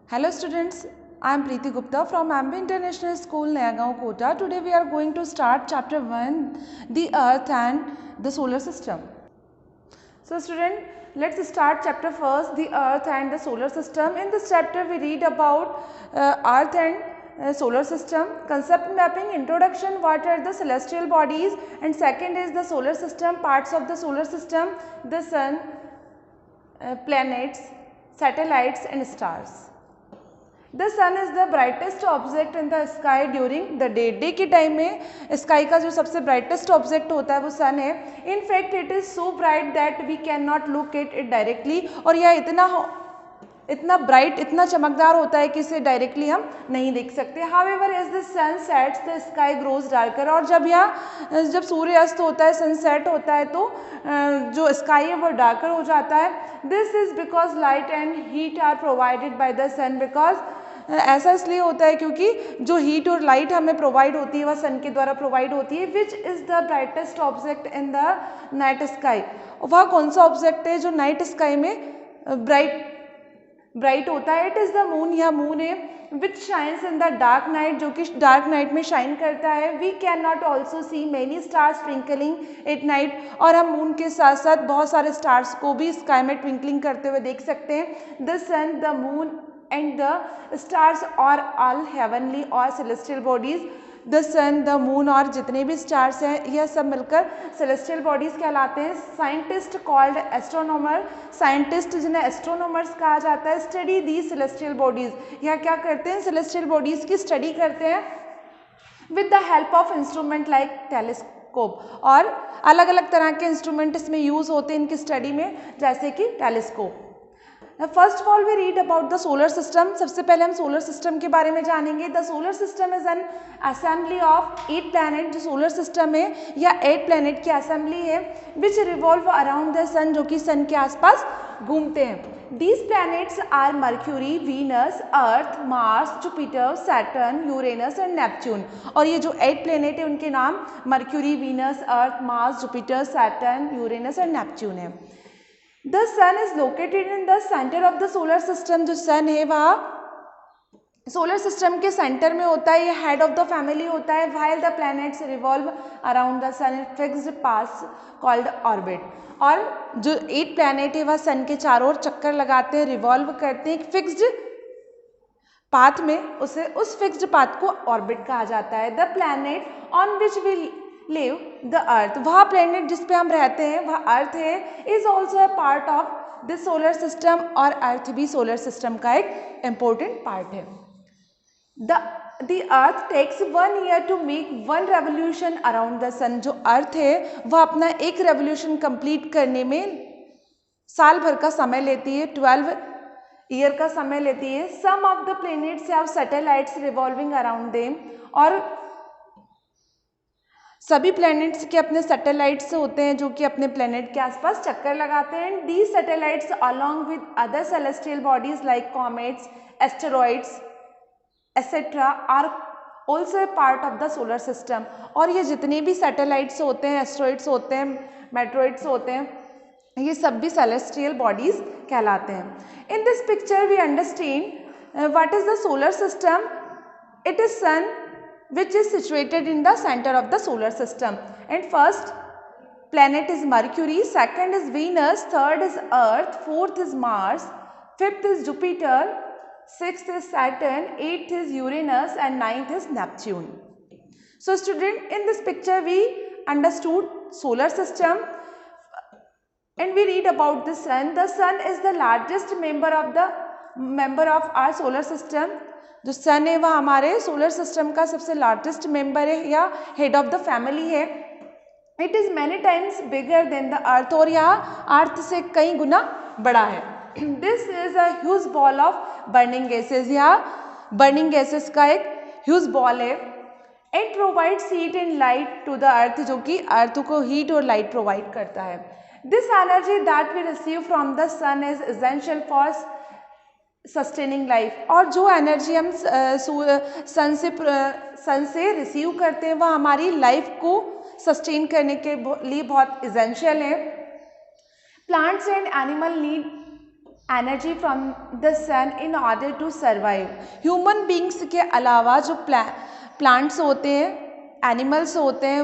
Hello students, I am Preeti Gupta from Ambi International School, Nayagaon, Kota. Today we are going to start chapter 1, the earth and the solar system. So student, let's start chapter first, the earth and the solar system. In this chapter we read about earth and solar system, concept mapping, introduction, what are the celestial bodies, and second is the solar system, parts of the solar system, the sun, planets, satellites and stars. The sun is the brightest object in the sky during the day. Day के time में sky का जो सबसे brightest object होता है वो sun है. In fact it is so bright that we can not look it directly. और यह इतना ब्राइट, इतना चमकदार होता है कि इसे डायरेक्टली हम नहीं देख सकते. However as the sun sets the sky grows darker. और जब सूर्य अस्त होता है, सनसेट होता है, तो जो स्काई है वो डार्कर हो जाता है. This is because light and heat are provided by the sun. Because ऐसा इसलिए होता है क्योंकि जो हीट और लाइट हमें प्रोवाइड होती है वह सन के द्वारा प्रोवाइड होती है. Which is the brightest object in the night sky. वह कौन सा ऑब्जेक्ट है जो नाइट स्काई में ब्राइट होता है? It is the moon. यह मून है. Which shines in the dark night, जो कि डार्क नाइट में शाइन करता है. We can not also see many stars twinkling at night. और हम मून के साथ साथ बहुत सारे स्टार्स को भी स्काई में ट्विंकलिंग करते हुए देख सकते हैं. The sun, the moon and the stars are all heavenly or celestial bodies. The sun, the moon और जितने भी stars हैं यह सब मिलकर celestial bodies कहलाते हैं. Scientist called astronomer, scientist जिन्हें astronomers कहा जाता है, study these celestial bodies. यह क्या करते हैं? celestial bodies की study करते हैं with the help of instrument like telescope. और अलग अलग तरह के इंस्ट्रूमेंट इसमें यूज़ होते हैं इनकी स्टडी में, जैसे कि telescope. First of all we read about the solar system. सबसे पहले हम सोलर सिस्टम के बारे में जानेंगे. The solar system is an assembly of 8 planet. जो सोलर सिस्टम है यह 8 प्लैनेट की असेंबली है which revolve around the sun, जो कि सन के आसपास घूमते हैं. These planets are Mercury, Venus, Earth, Mars, Jupiter, Saturn, Uranus and Neptune. और ये जो 8 प्लैनेट है उनके नाम mercury, Venus, Earth, Mars, Jupiter, Saturn, Uranus and Neptune है. The sun is located in the center of the solar system. जो sun है वह सोलर सिस्टम के सेंटर में होता है. ये हेड ऑफ द फैमिली होता है. while the planets revolve around the sun in fixed paths called orbit. और जो 8 प्लैनेट है वह सन के चारों ओर चक्कर लगाते हैं, रिवॉल्व करते हैं एक फिक्स्ड पाथ में. उस फिक्स्ड पाथ को ऑर्बिट कहा जाता है. The planet on which we live the earth, वह प्लेनेट जिस पे हम रहते हैं वह अर्थ है. Is also a part of this solar system. और अर्थ भी सोलर सिस्टम का एक इम्पोर्टेंट पार्ट है. The earth takes 1 year to make 1 revolution around the sun. जो अर्थ है वह अपना एक रेवोल्यूशन कंप्लीट करने में साल भर का समय लेती है, 12 ईयर का समय लेती है. Some of the planets have satellites revolving around them. और सभी प्लैनेट्स के अपने सैटेलाइट्स होते हैं जो कि अपने प्लैनेट के आसपास चक्कर लगाते हैं. These satellites along with other celestial bodies like comets, asteroids etcetera are also a part of the solar system. और ये जितने भी सैटेलाइट्स होते हैं, एस्टेरॉइड्स होते हैं, मेट्रॉइड्स होते हैं, ये सब भी सेलेस्टियल बॉडीज कहलाते हैं. In this picture we understand what is the solar system. It is sun which is situated in the center of the solar system. And first planet is Mercury, second is Venus, third is Earth, fourth is Mars, fifth is Jupiter, sixth is Saturn, eighth is Uranus and ninth is Neptune. So student, in this picture we understood solar system and we read about the sun. The sun is the largest member of our solar system. जो sun है वह हमारे solar system का सबसे largest member है या head of the family है. It is many times bigger than the earth. और यह अर्थ से कई गुना बड़ा है. This is a huge ball of burning gases. यह बर्निंग गैसेज का एक ह्यूज बॉल है. It provides heat and light to the earth, जो कि अर्थ को हीट और लाइट प्रोवाइड करता है. This energy that we receive from the sun is essential for sustaining life. और जो एनर्जी हम सन से रिसीव करते हैं वह हमारी लाइफ को सस्टेन करने के लिए बहुत एसेंशियल है. Plants and animal need energy from the sun in order to survive. Human beings के अलावा जो प्लांट्स होते हैं, एनिमल्स होते हैं,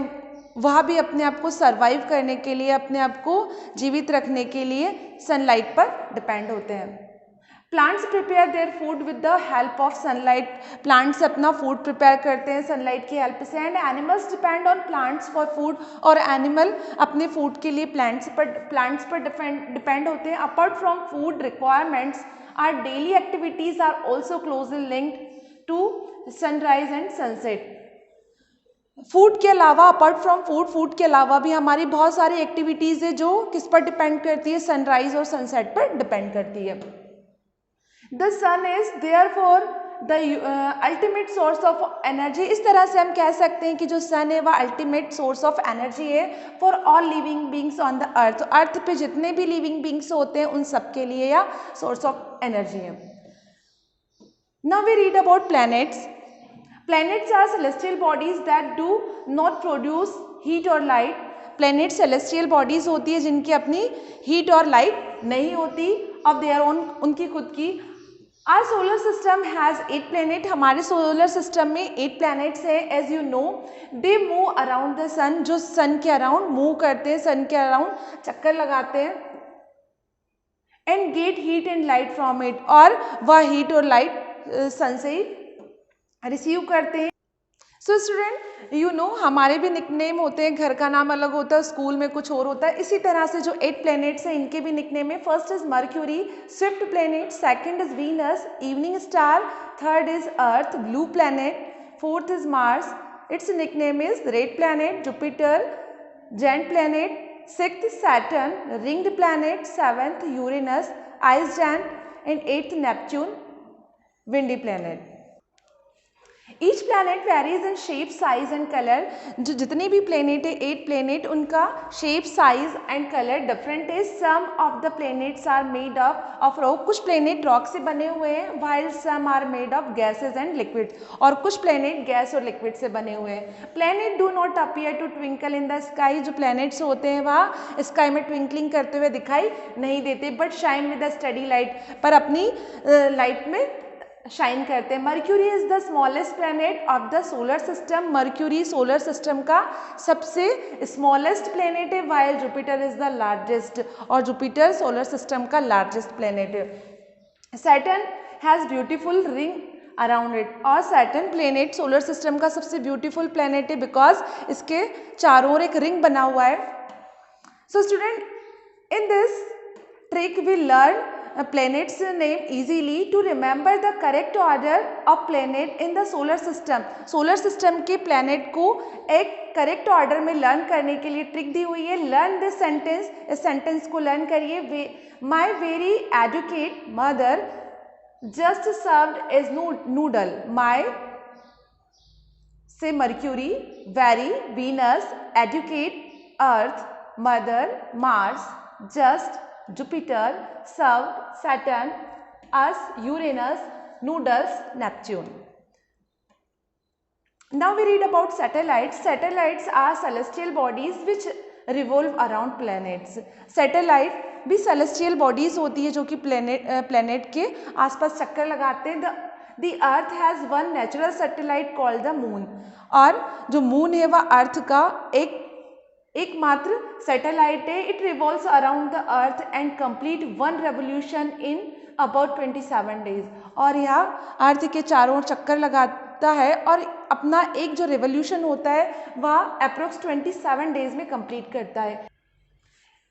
वह भी अपने आप को सर्वाइव करने के लिए, अपने आप को जीवित रखने के लिए सनलाइट पर डिपेंड होते हैं। Plants prepare their food with the help of sunlight. Plants अपना फूड प्रिपेयर करते हैं सनलाइट की हेल्प से। And animals depend on plants for food. और एनिमल अपने फूड के लिए प्लांट्स पर डिपेंड होते हैं। Apart from food requirements, our daily activities are also closely linked to sunrise and sunset. Food के अलावा, अपार्ट फ्रॉम फूड के अलावा भी हमारी बहुत सारी एक्टिविटीज़ है जो किस पर डिपेंड करती है, सनराइज और सनसेट पर डिपेंड करती है। The sun is therefore the ultimate source of energy. इस तरह से हम कह सकते हैं कि जो सन है वह अल्टीमेट सोर्स ऑफ एनर्जी है for all living beings on the earth. Earth पे जितने भी लिविंग बींग्स होते हैं उन सब के लिए यह सोर्स ऑफ एनर्जी है। Now we read about planets. Planets are celestial bodies that do not produce heat or light. Planets celestial bodies होती है जिनकी अपनी heat और light नहीं होती of their own, उनकी खुद की। Our solar system has 8 planet। हमारे solar system में 8 planets है। As you know, they move around the sun। जो sun के around move करते हैं, sun के around चक्कर लगाते हैं। And get heat and light from it। और वह heat और light sun से ही रिसीव करते हैं। सो स्टूडेंट, यू नो हमारे भी निकनेम होते हैं, घर का नाम अलग होता है, स्कूल में कुछ और होता है। इसी तरह से जो 8 प्लैनेट्स हैं इनके भी निकनेम है। First is Mercury, swift planet. Second is Venus, evening star. Third is Earth, blue planet. Fourth is Mars, its nickname is red planet. Jupiter, giant planet. Sixth Saturn, ringed planet. Seventh Uranus, ice giant. And eighth Neptune, windy planet. Each planet varies in shape, size and colour. जो जितने भी planet है 8 planet, उनका shape, size and colour different है। Some of the planets are made of rock. कुछ planet rock से बने हुए हैं, while some are made of gases and liquid. और कुछ प्लैनेट गैस और लिक्विड से बने हुए हैं। Planet do not appear to twinkle in the sky. जो प्लैनेट्स होते हैं वह स्काई में ट्विंकलिंग करते हुए दिखाई नहीं देते, but shine with the study light. पर अपनी लाइट में शाइन करते हैं। Mercury is the smallest planet of the solar system. Mercury solar system का सबसे स्मॉलेस्ट प्लैनेट है, while Jupiter is the largest. और जुपिटर सोलर सिस्टम का लार्जेस्ट प्लैनेट है। Saturn has beautiful ring around it. और Saturn planet solar system का सबसे beautiful planet है बिकॉज इसके चारों ओर एक रिंग बना हुआ है। So student, in this trick we learn planets name easily to remember the correct order of planet in the solar system। Solar system के प्लैनेट को एक करेक्ट ऑर्डर में लर्न करने के लिए ट्रिक दी हुई है। लर्न दिस सेंटेंस, इस सेंटेंस को लर्न करिए। My very educate mother just served as noodle. My से Mercury, very Venus, educate earth, mother Mars, just Jupiter, served Saturn, us Uranus, noodles Neptune। Now we read about satellites। Satellites are celestial bodies which revolve around planets। Satellite भी celestial bodies होती है जो कि planet के आसपास चक्कर लगाते हैं। The Earth has one natural satellite called the Moon। और जो मून है वह अर्थ का एकमात्र सैटेलाइट है। It revolves around the earth and complete one revolution in about 27 days. और यह अर्थ के चारों ओर चक्कर लगाता है और अपना एक जो रेवोल्यूशन होता है वह अप्रोक्स 27 डेज में कंप्लीट करता है।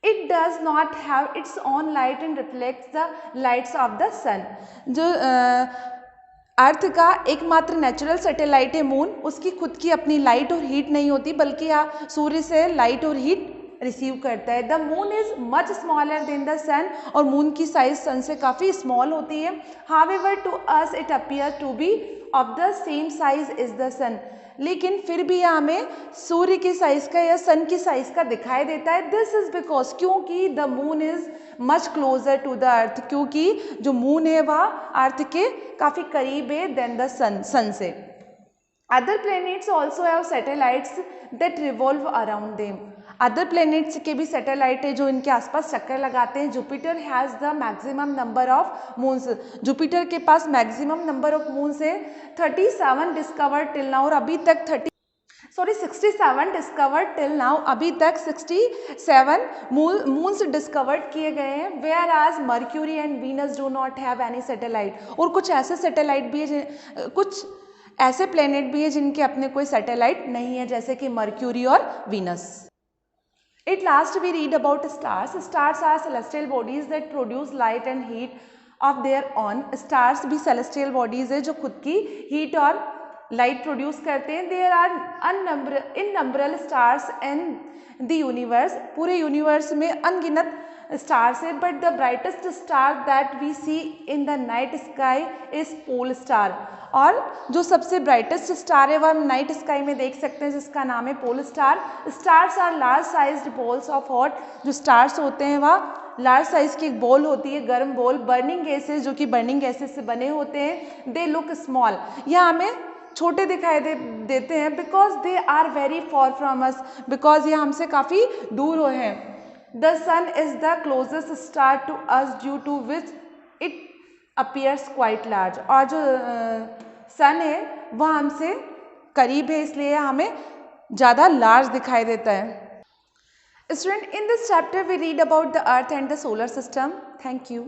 It does not have its own light and reflects the lights of the sun. जो अर्थ का एकमात्र नेचुरल सैटेलाइट है मून, उसकी खुद की अपनी लाइट और हीट नहीं होती बल्कि यह सूर्य से लाइट और हीट रिसीव करता है। The moon is much smaller than the sun. और मून की साइज सन से काफ़ी स्मॉल होती है। However to us it appear to be of the same size is the sun. लेकिन फिर भी यह हमें सूर्य की साइज का या सन की साइज का दिखाई देता है। दिस इज बिकॉज, क्योंकि the moon is much closer to the earth. क्योंकि जो मून है वह अर्थ के काफ़ी करीब है देन द सन से। Other planets also have satellites that revolve around them. Other planets के भी सैटेलाइट है जो इनके आसपास चक्कर लगाते हैं. Jupiter has the maximum number of moons. Jupiter के पास मैक्सिमम नंबर ऑफ मून्स है 37 डिस्कवर्ड टिल नाउ. और अभी तक 67 डिस्कवर्ड टिल नाउ. अभी तक 67 मून्स डिस्कवर्ड किए गए हैं. वेयर आज mercury and Venus do not have any satellite. और कुछ ऐसे सैटेलाइट भी है, कुछ ऐसे प्लेनेट भी है जिनके अपने कोई सैटेलाइट नहीं है, जैसे कि मर्क्यूरी और Venus. At last we read about stars. Stars are celestial bodies that produce light and heat of their own. Stars भी celestial bodies है जो खुद की heat और light produce करते हैं. There are innumerable stars in the universe. पूरे universe में अनगिनत stars है. But the brightest star that we see in the night sky is pole star. और जो सबसे ब्राइटेस्ट स्टार है वह हम नाइट स्काई में देख सकते हैं, जिसका नाम है pole star. Stars are large sized balls of hot. जो स्टार्स होते हैं वह लार्ज साइज की एक बॉल होती है, गर्म बॉल. बर्निंग गैसेस, जो कि बर्निंग गैसेस से बने होते हैं. They look small. यह हमें छोटे दिखाई देते हैं because they are very far from us. Because ये हमसे काफ़ी दूर हैं. The sun is the closest star to us due to which it appears quite large. और जो सन है वह हमसे करीब है, इसलिए हमें ज़्यादा लार्ज दिखाई देता है. Student, in this chapter we read about the earth and the solar system. Thank you.